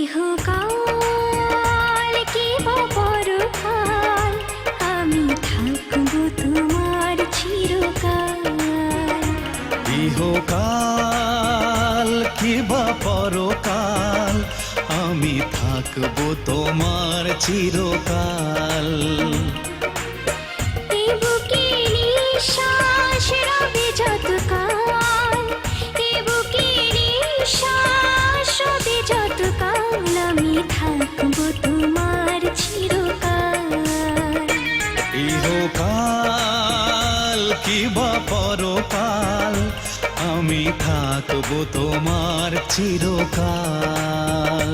ইহকাল কি বা পরকাল, আমি থাকবো তোমার চিরকাল। ইহকাল কি বা পরকাল, আমি থাকবো তোমার চিরকাল। এ বুকে নিঃশ্বাস রবে যতকাল, এ বুকে নিঃশ্বাস রবে যতকাল, আমি থাকবো তোমার চিরকাল। ইহকাল কি বা পরকাল, আমি থাকবো তোমার চিরকাল।